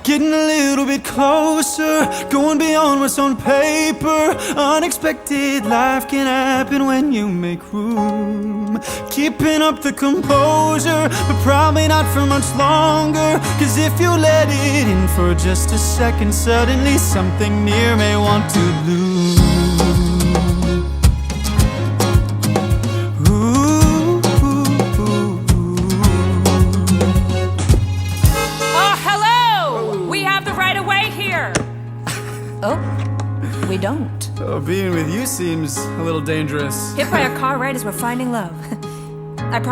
getting a little bit closer, going beyond what's on paper. Unexpected life can happen when you make room. Keeping up the composure, but probably not for much longer. Cause if you let it in for just a second, suddenly something near may want to lose. Oh, we don't. Oh, being with you seems a little dangerous. Hit by a car right as we're finding love. I promise.